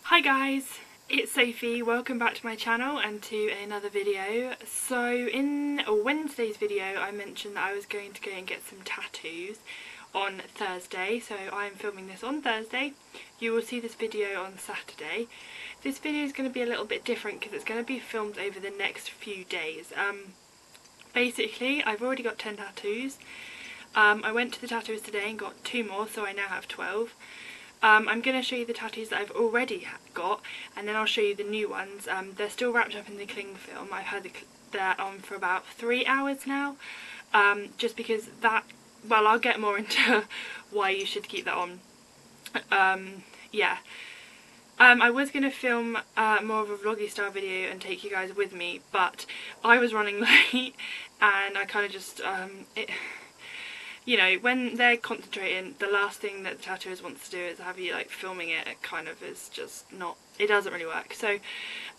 Hi guys, it's Sophie. Welcome back to my channel and to another video. So in Wednesday's video I mentioned that I was going to go and get some tattoos on Thursday, so I'm filming this on Thursday. You will see this video on Saturday. This video is going to be a little bit different because it's going to be filmed over the next few days. Basically I've already got 10 tattoos. I went to the tattooist today and got 2 more, so I now have 12. I'm going to show you the tattoos that I've already got, and then I'll show you the new ones. They're still wrapped up in the cling film. I've had that on for about 3 hours now, just because that, well, I'll get more into why you should keep that on. Yeah. I was going to film more of a vloggy style video and take you guys with me, but I was running late and I kind of just, you know, when they're concentrating, the last thing that the tattooist wants to do is have you like filming it. It kind of is just not, it doesn't really work. So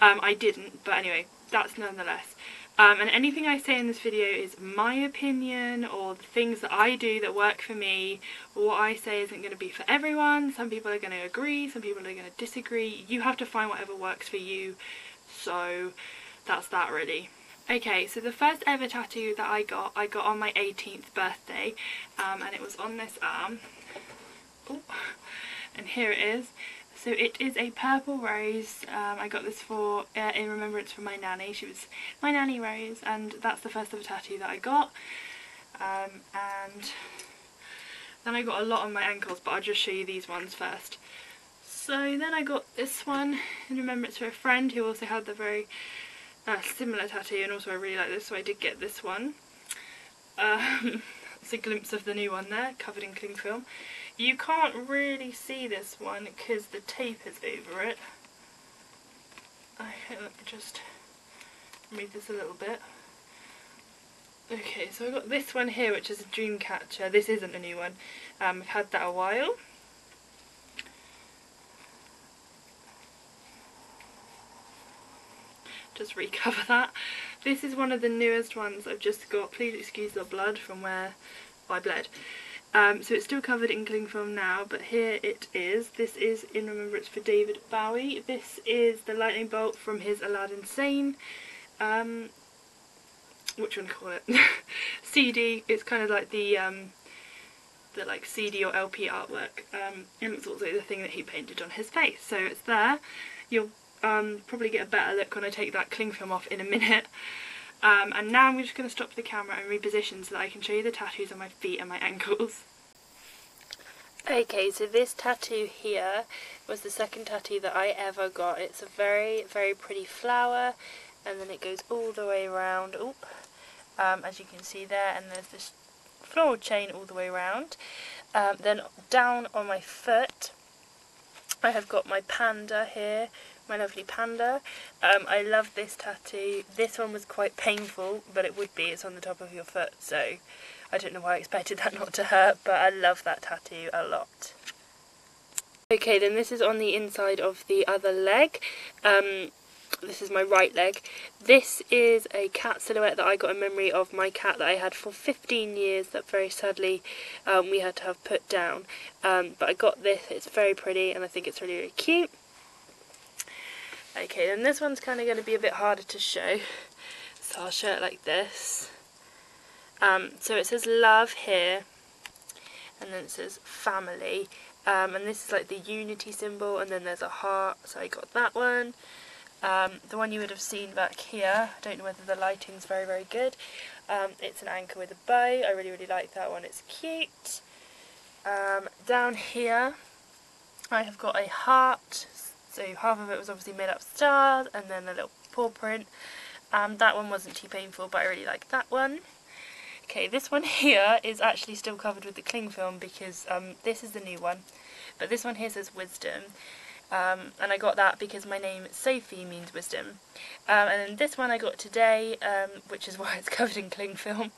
I didn't, but anyway, that's nonetheless. And anything I say in this video is my opinion, or the things that I do that work for me. What I say isn't going to be for everyone. Some people are going to agree, some people are going to disagree. You have to find whatever works for you. So that's that really. Okay, so the first ever tattoo that I got on my 18th birthday, and it was on this arm. Ooh. And here it is. So it is a purple rose. I got this for in remembrance for my nanny. She was my nanny Rose, and that's the first ever tattoo that I got. And then I got a lot on my ankles, but I'll just show you these ones first. So then I got this one in remembrance for a friend who also had the very similar tattoo, and also I really like this, so I did get this one. It's a glimpse of the new one there, covered in cling film. You can't really see this one because the tape is over it. Okay, let me just move this a little bit. Okay, so I got this one here, which is a dream catcher. This isn't a new one. I've had that a while. Just recover that. This is one of the newest ones I've just got. Please excuse the blood from where I bled. So it's still covered in cling film now, but here it is. This is in remembrance for David Bowie. This is the lightning bolt from his Aladdin Sane, what do you want to call it? CD. It's kind of like the like CD or LP artwork, and it's also the thing that he painted on his face. So it's there. You'll probably get a better look when I take that cling film off in a minute. And now I'm just going to stop the camera and reposition so that I can show you the tattoos on my feet and my ankles. Okay, so this tattoo here was the second tattoo that I ever got. It's a very, very pretty flower, and then it goes all the way around, as you can see there, and there's this floral chain all the way around. Then down on my foot I have got my panda here, my lovely panda. I love this tattoo. This one was quite painful, but it would be, it's on the top of your foot, so I don't know why I expected that not to hurt, but I love that tattoo a lot. Okay, then this is on the inside of the other leg. This is my right leg. This is a cat silhouette that I got in memory of my cat that I had for 15 years that very sadly we had to have put down. But I got this, it's very pretty, and I think it's really, really cute. Okay, then this one's kind of going to be a bit harder to show, so I'll show it like this. So it says love here, and then it says family, and this is like the unity symbol, and then there's a heart, so I got that one. The one you would have seen back here, I don't know whether the lighting's very, very good. It's an anchor with a bow. I really, really like that one, it's cute. Down here I have got a heart, so half of it was obviously made up of stars, and then a little paw print. That one wasn't too painful, but I really like that one. Okay, this one here is actually still covered with the cling film because this is the new one, but this one here says wisdom. And I got that because my name Sophie means wisdom. And then this one I got today, which is why it's covered in cling film.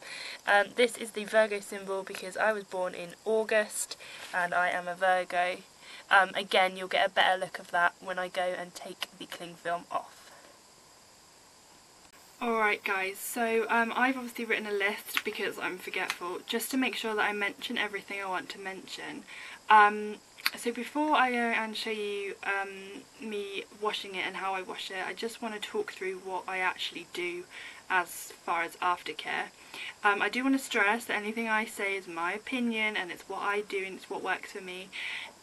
This is the Virgo symbol because I was born in August and I am a Virgo. Again, you'll get a better look of that when I go and take the cling film off. Alright guys, so I've obviously written a list because I'm forgetful, just to make sure that I mention everything I want to mention. So before I go and show you me washing it and how I wash it, I just want to talk through what I actually do as far as aftercare. I do want to stress that anything I say is my opinion and it's what I do and it's what works for me.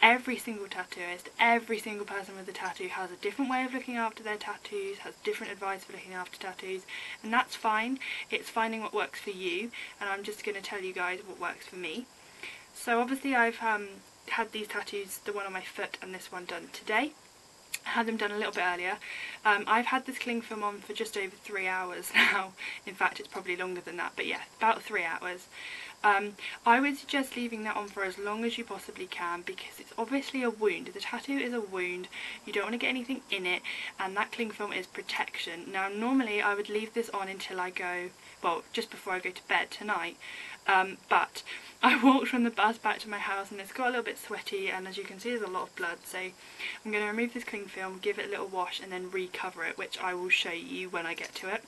Every single tattooist, every single person with a tattoo has a different way of looking after their tattoos, has different advice for looking after tattoos, and that's fine. It's finding what works for you, and I'm just going to tell you guys what works for me. So obviously I've had these tattoos, the one on my foot and this one, done today. I had them done a little bit earlier. I've had this cling film on for just over 3 hours now. In fact, it's probably longer than that, but yeah, about 3 hours. I would suggest leaving that on for as long as you possibly can, because it's obviously a wound. The tattoo is a wound, you don't want to get anything in it, and that cling film is protection. Now normally I would leave this on until I go, well, just before I go to bed tonight, but I walked from the bus back to my house and it's got a little bit sweaty, and as you can see there's a lot of blood, so I'm going to remove this cling film, give it a little wash and then recover it, which I will show you when I get to it.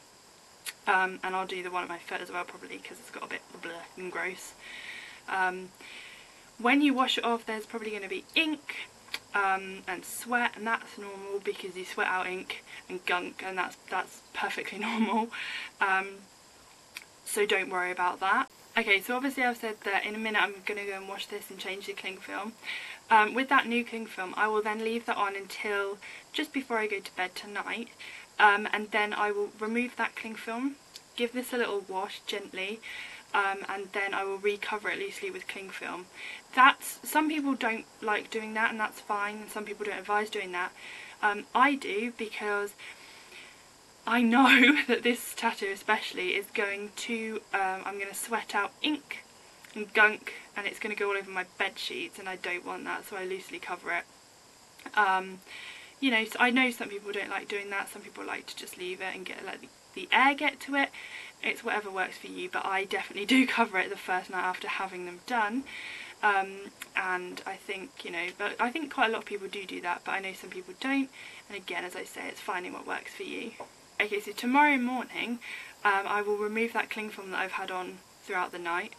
And I'll do the one at my foot as well probably, because it's got a bit bleh and gross. When you wash it off there's probably going to be ink and sweat, and that's normal because you sweat out ink and gunk, and that's perfectly normal, so don't worry about that. Okay, so obviously I've said that in a minute I'm going to go and wash this and change the cling film. With that new cling film I will then leave that on until just before I go to bed tonight, and then I will remove that cling film, give this a little wash gently, and then I will recover it loosely with cling film. Some people don't like doing that, and that's fine, and some people don't advise doing that. I do, because I know that this tattoo especially is going to, I'm going to sweat out ink and gunk, and it's going to go all over my bed sheets, and I don't want that, so I loosely cover it. You know, so I know some people don't like doing that, some people like to just leave it and let the air get to it. It's whatever works for you, but I definitely do cover it the first night after having them done. And I think, you know, but I think quite a lot of people do that, but I know some people don't, and again, as I say, it's finding what works for you. Okay, so tomorrow morning I will remove that cling film that I've had on throughout the night.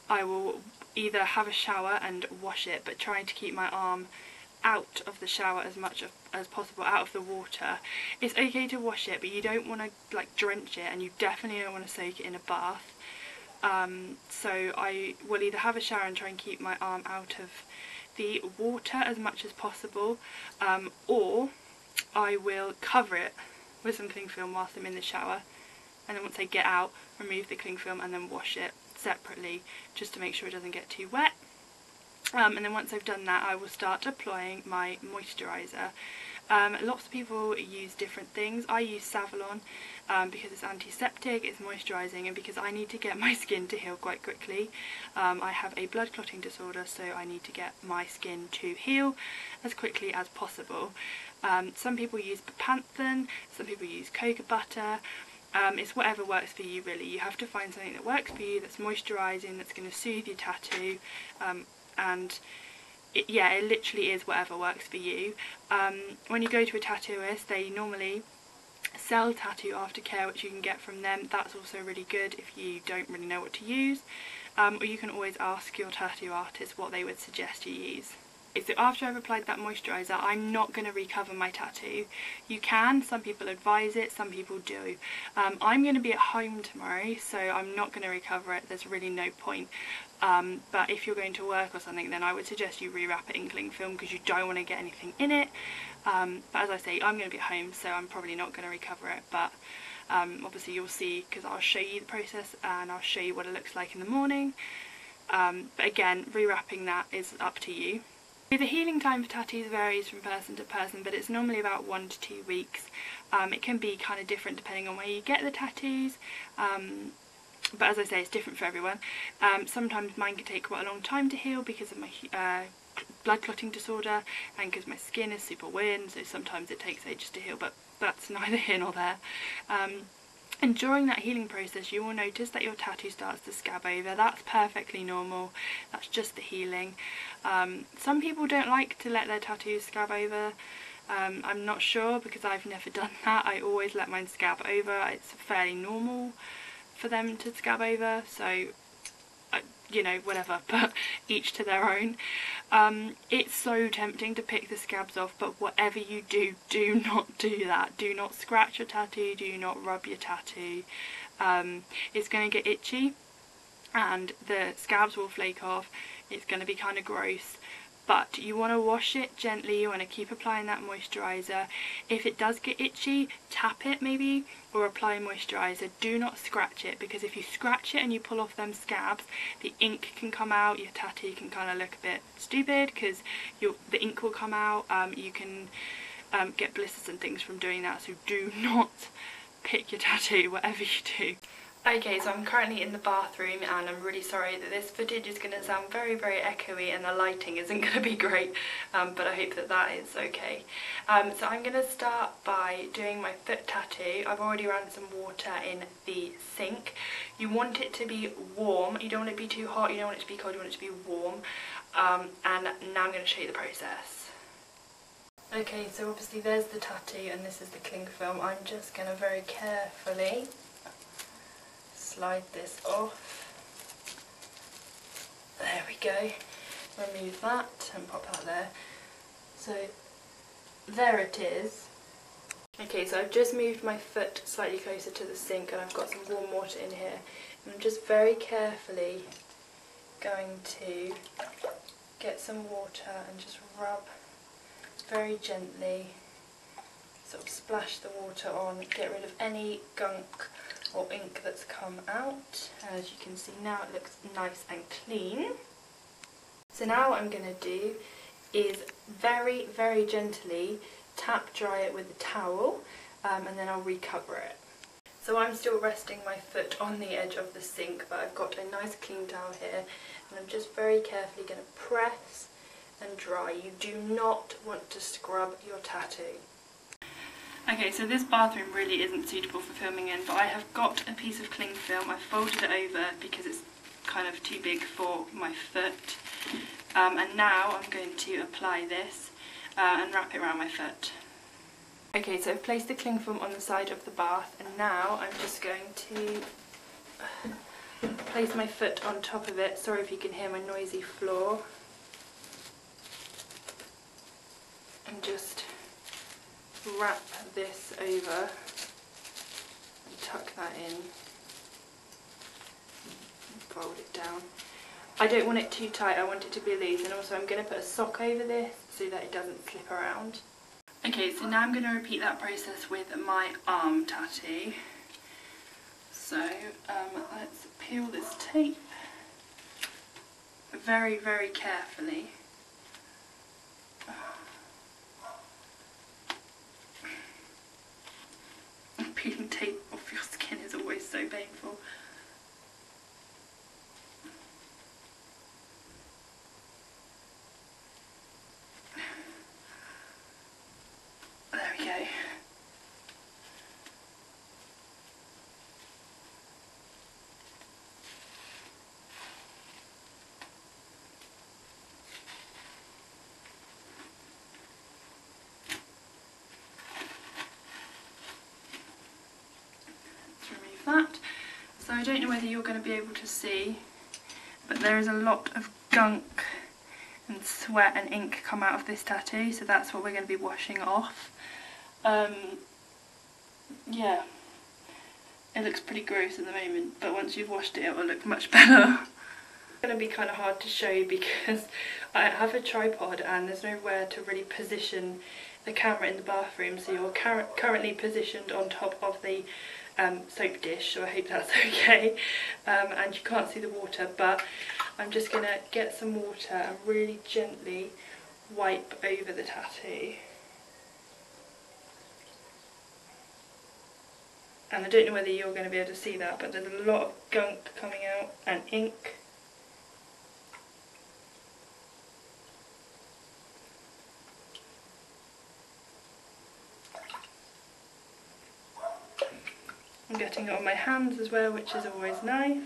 I will either have a shower and wash it, but trying to keep my arm out of the shower as much as possible, out of the water. It's okay to wash it, but you don't want to like drench it, and you definitely don't want to soak it in a bath. So I will either have a shower and try and keep my arm out of the water as much as possible, or I will cover it with some cling film whilst I'm in the shower, and then once I get out, remove the cling film and then wash it separately just to make sure it doesn't get too wet. And then once I've done that I will start applying my moisturiser. Lots of people use different things. I use Savlon because it's antiseptic, it's moisturising, and because I need to get my skin to heal quite quickly. I have a blood clotting disorder, so I need to get my skin to heal as quickly as possible. Some people use Bepanthen, some people use cocoa butter. It's whatever works for you really. You have to find something that works for you, that's moisturising, that's going to soothe your tattoo, and it literally is whatever works for you. When you go to a tattooist, they normally sell tattoo aftercare, which you can get from them. That's also really good if you don't really know what to use, or you can always ask your tattoo artist what they would suggest you use. So after I've applied that moisturiser, I'm not going to recover my tattoo. You can, some people advise it, some people do. I'm going to be at home tomorrow, so I'm not going to recover it, there's really no point. But if you're going to work or something, then I would suggest you rewrap it in cling film, because you don't want to get anything in it. But as I say, I'm going to be at home, so I'm probably not going to recover it, but obviously you'll see, because I'll show you the process and I'll show you what it looks like in the morning. But again, rewrapping that is up to you. The healing time for tattoos varies from person to person, but it's normally about 1 to 2 weeks. It can be kind of different depending on where you get the tattoos, but as I say, it's different for everyone. Sometimes mine can take quite a long time to heal because of my blood clotting disorder, and because my skin is super weird, so sometimes it takes ages to heal, but that's neither here nor there. And during that healing process you will notice that your tattoo starts to scab over. That's perfectly normal, that's just the healing. Some people don't like to let their tattoos scab over. I'm not sure, because I've never done that. I always let mine scab over. It's fairly normal for them to scab over, so you know, whatever, but each to their own. It's so tempting to pick the scabs off, but whatever you do, do not do that. Do not scratch your tattoo, do not rub your tattoo. It's going to get itchy and the scabs will flake off. It's going to be kind of gross, but you want to wash it gently. You want to keep applying that moisturiser. If it does get itchy, tap it maybe, or apply moisturiser. Do not scratch it, because if you scratch it and you pull off them scabs, the ink can come out. Your tattoo can kind of look a bit stupid because the ink will come out. You can get blisters and things from doing that, so do not pick your tattoo, whatever you do. Okay, so I'm currently in the bathroom and I'm really sorry that this footage is going to sound very, very echoey and the lighting isn't going to be great, but I hope that that is okay. So I'm going to start by doing my foot tattoo. I've already ran some water in the sink. You want it to be warm, you don't want it to be too hot, you don't want it to be cold, you want it to be warm. And now I'm going to show you the process. Okay, so obviously there's the tattoo and this is the cling film. I'm just going to very carefully slide this off. There we go. Remove that and pop that there. So there it is. Okay, so I've just moved my foot slightly closer to the sink and I've got some warm water in here. And I'm just very carefully going to get some water and just rub very gently, sort of splash the water on, get rid of any gunk or ink that's come out. As you can see now, it looks nice and clean. So now what I'm going to do is very, very gently tap dry it with a towel, and then I'll recover it. So I'm still resting my foot on the edge of the sink, but I've got a nice clean towel here, and I'm just very carefully going to press and dry. You do not want to scrub your tattoo. Okay, so this bathroom really isn't suitable for filming in, but I have got a piece of cling film. I folded it over because it's kind of too big for my foot. And now I'm going to apply this and wrap it around my foot. Okay, so I've placed the cling film on the side of the bath, and now I'm just going to place my foot on top of it. Sorry if you can hear my noisy floor. And just wrap this over and tuck that in and fold it down. I don't want it too tight, I want it to be loose, and also I'm going to put a sock over this so that it doesn't slip around. Okay, so now I'm going to repeat that process with my arm tattoo. So let's peel this tape very, very carefully. Peeling tape off your skin is always so painful. There we go. That. So I don't know whether you're going to be able to see, but there is a lot of gunk and sweat and ink come out of this tattoo, so that's what we're going to be washing off. Yeah, it looks pretty gross at the moment, but once you've washed it, it will look much better. It's going to be kind of hard to show you because I have a tripod and there's nowhere to really position the camera in the bathroom, so you're currently positioned on top of the soap dish, so I hope that's okay. And you can't see the water, but I'm just going to get some water and really gently wipe over the tattoo. And I don't know whether you're going to be able to see that, but there's a lot of gunk coming out and ink. I'm getting it on my hands as well, which is always nice.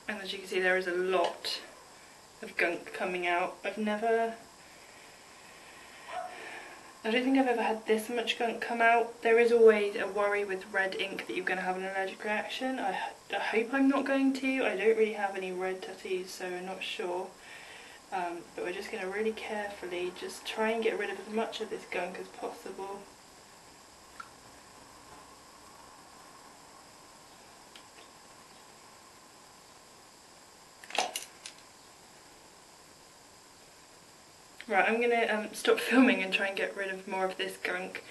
And as you can see, there is a lot of gunk coming out. I don't think I've ever had this much gunk come out. There is always a worry with red ink that you're going to have an allergic reaction. I hope I'm not going to. I don't really have any red tattoos, so I'm not sure. But we're just going to really carefully just try and get rid of as much of this gunk as possible. Right, I'm going to stop filming and try and get rid of more of this gunk,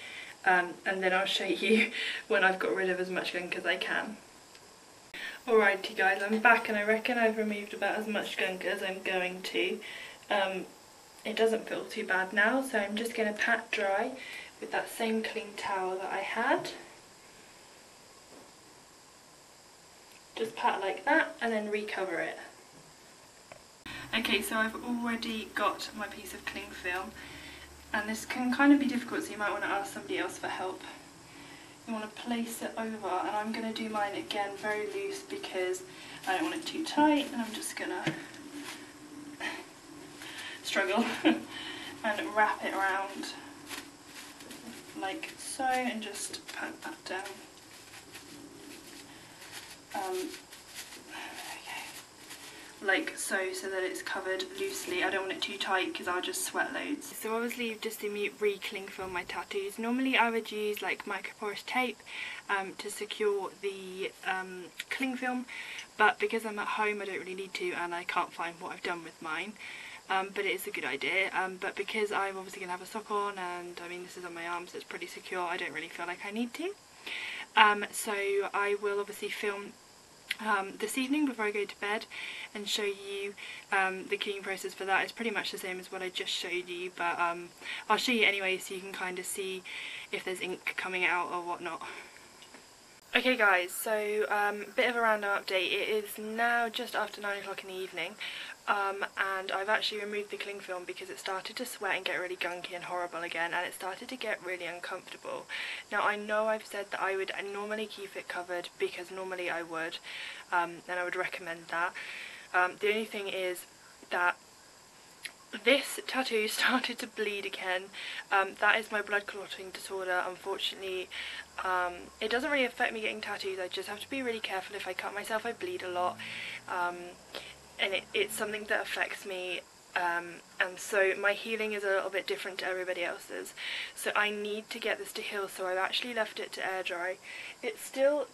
and then I'll show you when I've got rid of as much gunk as I can. Alrighty guys, I'm back and I reckon I've removed about as much gunk as I'm going to. It doesn't feel too bad now, so I'm just going to pat dry with that same clean towel that I had. Just pat like that and then recover it. Okay, so I've already got my piece of cling film, and this can kind of be difficult, so you might want to ask somebody else for help. You want to place it over, and I'm going to do mine again very loose because I don't want it too tight, and I'm just going to struggle and wrap it around like so and just pat that down. Like so that it's covered loosely. I don't want it too tight because I'll just sweat loads. So obviously just to re-cling film my tattoos. Normally I would use like microporous tape to secure the cling film, but because I'm at home I don't really need to, and I can't find what I've done with mine. But it is a good idea, but because I'm obviously going to have a sock on, and I mean this is on my arm so it's pretty secure, I don't really feel like I need to. So I will obviously film this evening before I go to bed and show you the cleaning process for that. It's pretty much the same as what I just showed you, but I'll show you anyway so you can kind of see if there's ink coming out or whatnot. Okay guys, so bit of a random update. It is now just after 9 o'clock in the evening, and I've actually removed the cling film because it started to sweat and get really gunky and horrible again, and it started to get really uncomfortable. Now I know I've said that I would normally keep it covered because normally I would, and I would recommend that. The only thing is that this tattoo started to bleed again. That is my blood clotting disorder, unfortunately. It doesn't really affect me getting tattoos, I just have to be really careful. If I cut myself I bleed a lot, and it's something that affects me, and so my healing is a little bit different to everybody else's. So I need to get this to heal, so I've actually left it to air dry. It's still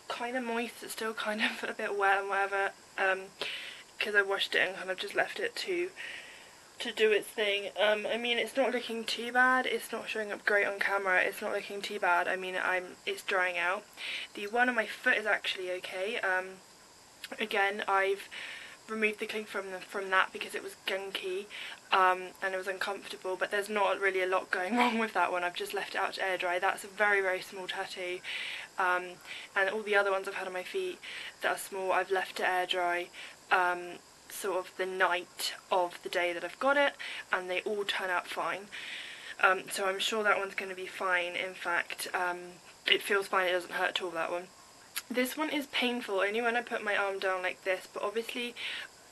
kind of moist, it's still kind of a bit wet and whatever, because I washed it and kind of just left it to do its thing. I mean, it's not looking too bad, it's not showing up great on camera, it's not looking too bad. I mean, it's drying out. The one on my foot is actually okay. Again, I've removed the cling from that because it was gunky, and it was uncomfortable, but there's not really a lot going wrong with that one. I've just left it out to air dry. That's a very, very small tattoo, and all the other ones I've had on my feet that are small, I've left to air dry sort of the night of the day that I've got it, and they all turn out fine. So I'm sure that one's going to be fine. In fact, it feels fine, it doesn't hurt at all, that one. This one is painful only when I put my arm down like this, but obviously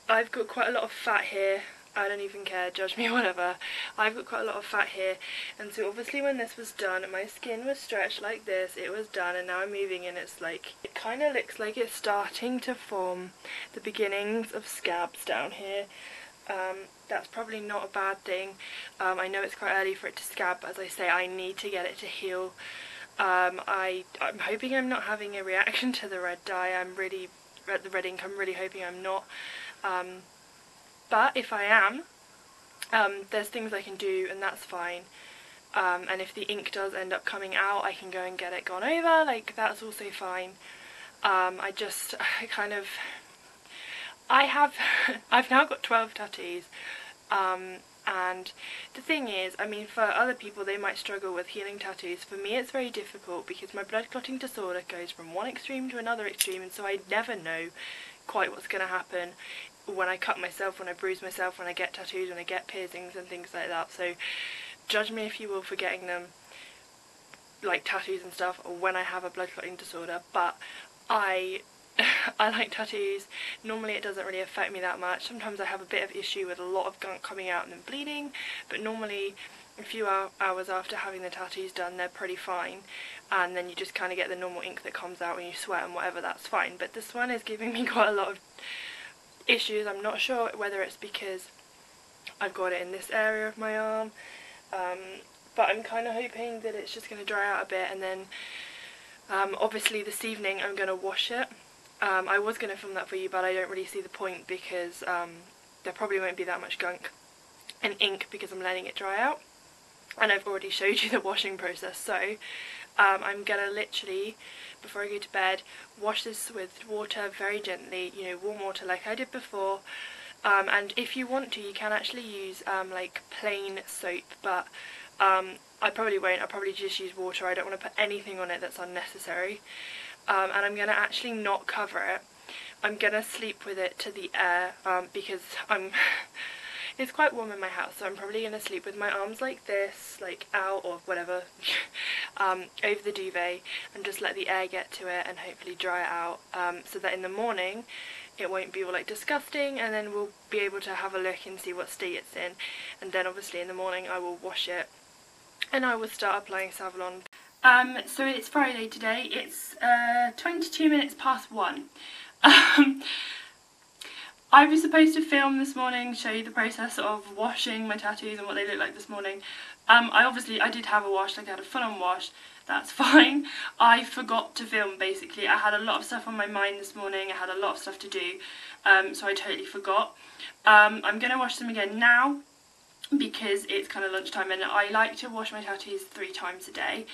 I've got quite a lot of fat here. I don't even care, judge me, whatever. I've got quite a lot of fat here, and so obviously when this was done, my skin was stretched like this, it was done, and now I'm moving and it's like, it kind of looks like it's starting to form the beginnings of scabs down here. That's probably not a bad thing. I know it's quite early for it to scab, but as I say, I need to get it to heal. I'm hoping I'm not having a reaction to the red dye. The red ink, I'm really hoping I'm not. But if I am, there's things I can do, and that's fine. And if the ink does end up coming out, I can go and get it gone over, like, that's also fine. I've now got 12 tattoos, and the thing is, I mean, for other people they might struggle with healing tattoos. For me it's very difficult because my blood clotting disorder goes from one extreme to another extreme, and so I never know quite what's going to happen when I cut myself, when I bruise myself, when I get tattoos, when I get piercings and things like that. So judge me if you will for getting them, like tattoos and stuff, or when I have a blood clotting disorder, but I I like tattoos. Normally it doesn't really affect me that much. Sometimes I have a bit of issue with a lot of gunk coming out and then bleeding, but normally a few hours after having the tattoos done they're pretty fine, and then you just kind of get the normal ink that comes out when you sweat and whatever, that's fine. But this one is giving me quite a lot of issues. I'm not sure whether it's because I've got it in this area of my arm, but I'm kind of hoping that it's just going to dry out a bit, and then obviously this evening I'm going to wash it. I was going to film that for you, but I don't really see the point because there probably won't be that much gunk and ink because I'm letting it dry out, and I've already showed you the washing process. So I'm going to literally, before I go to bed, wash this with water very gently, you know, warm water like I did before. And if you want to, you can actually use like plain soap, but I probably won't. I'll probably just use water. I don't want to put anything on it that's unnecessary. And I'm going to actually not cover it. I'm going to sleep with it to the air because it's quite warm in my house, so I'm probably going to sleep with my arms like this, like out or whatever, over the duvet, and just let the air get to it and hopefully dry it out, so that in the morning it won't be all like disgusting, and then we'll be able to have a look and see what state it's in. And then obviously in the morning I will wash it and I will start applying Savlon. So it's Friday today. It's 22 minutes past 1. I was supposed to film this morning, show you the process of washing my tattoos and what they look like this morning. I did have a wash, like I had a full-on wash. That's fine. I forgot to film, basically. I had a lot of stuff on my mind this morning. I had a lot of stuff to do, so I totally forgot. I'm going to wash them again now because it's kind of lunchtime, and I like to wash my tattoos 3 times a day.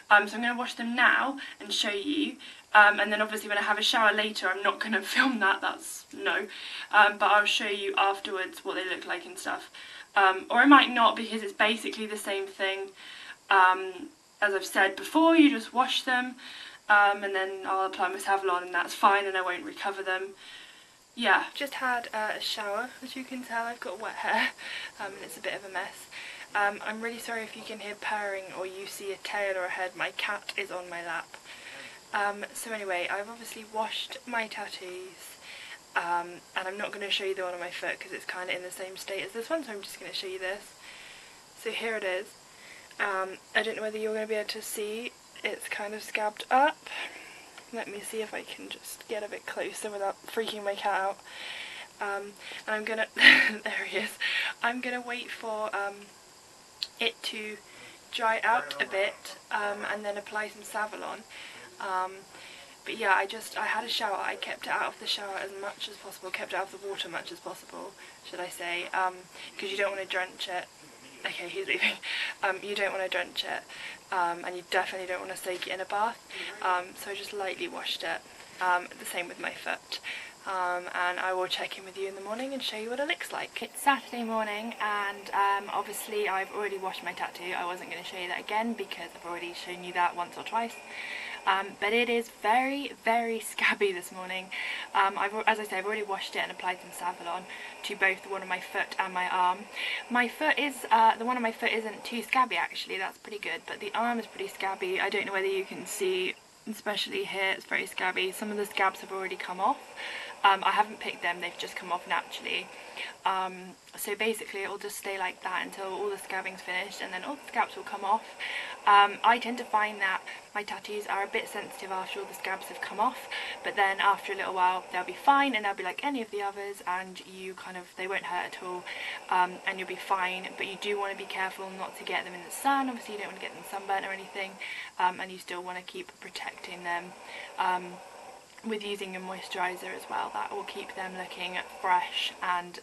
So I'm going to wash them now and show you, and then obviously when I have a shower later I'm not going to film that, that's no, but I'll show you afterwards what they look like and stuff, or I might not, because it's basically the same thing. As I've said before, you just wash them, and then I'll apply my Savlon and that's fine, and I won't recover them. Yeah, just had a shower. As you can tell, I've got wet hair, and it's a bit of a mess. I'm really sorry if you can hear purring or you see a tail or a head. My cat is on my lap. So anyway, I've obviously washed my tattoos, and I'm not going to show you the one on my foot because it's kind of in the same state as this one, so I'm just going to show you this. So here it is. I don't know whether you're going to be able to see, it's kind of scabbed up. Let me see if I can just get a bit closer without freaking my cat out. And I'm going to, there he is, I'm going to wait for it to dry out a bit, and then apply some Savlon. But yeah, I had a shower. I kept it out of the shower as much as possible, kept it out of the water much as possible, should I say, because you don't want to drench it. Okay, he's leaving. You don't want to drench it, and you definitely don't want to soak it in a bath, so I just lightly washed it. The same with my foot. And I will check in with you in the morning and show you what it looks like. It's Saturday morning, and obviously I've already washed my tattoo. I wasn't going to show you that again because I've already shown you that once or twice. But it is very, very scabby this morning. As I say, I've already washed it and applied some Savlon to both the one on my foot and my arm. My foot is, the one on my foot isn't too scabby actually, that's pretty good, but the arm is pretty scabby. I don't know whether you can see, especially here, it's very scabby. Some of the scabs have already come off. I haven't picked them, they've just come off naturally. So basically it will just stay like that until all the scabbing's finished, and then all the scabs will come off. I tend to find that my tattoos are a bit sensitive after all the scabs have come off, but then after a little while they'll be fine and they'll be like any of the others, and they won't hurt at all, and you'll be fine. But you do want to be careful not to get them in the sun. Obviously you don't want to get them sunburnt or anything, and you still want to keep protecting them with using your moisturiser as well. That will keep them looking fresh and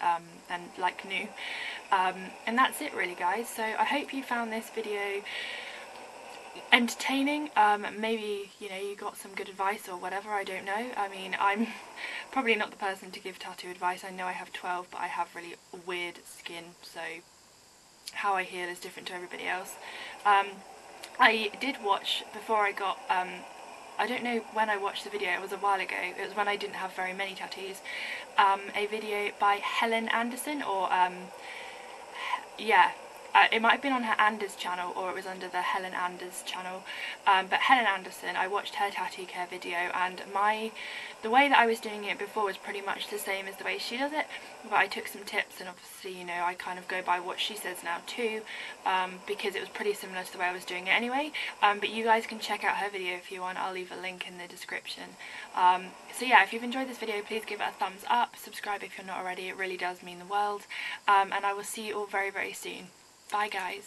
like new. And that's it really, guys. So I hope you found this video entertaining. Maybe you got some good advice or whatever, I don't know. I mean, I'm probably not the person to give tattoo advice. I know I have 12, but I have really weird skin, so how I heal is different to everybody else. I did watch, before I got I don't know when I watched the video, it was a while ago, it was when I didn't have very many tattoos, a video by Helen Anderson, or yeah, it might have been on her Anders channel, or it was under the Helen Anders channel, but Helen Anderson, I watched her tattoo care video, and the way that I was doing it before was pretty much the same as the way she does it, but I took some tips, and obviously, you know, I kind of go by what she says now too, because it was pretty similar to the way I was doing it anyway. But you guys can check out her video if you want. I'll leave a link in the description. So yeah, if you've enjoyed this video, please give it a thumbs up, subscribe if you're not already, it really does mean the world, and I will see you all very, very soon. Bye guys.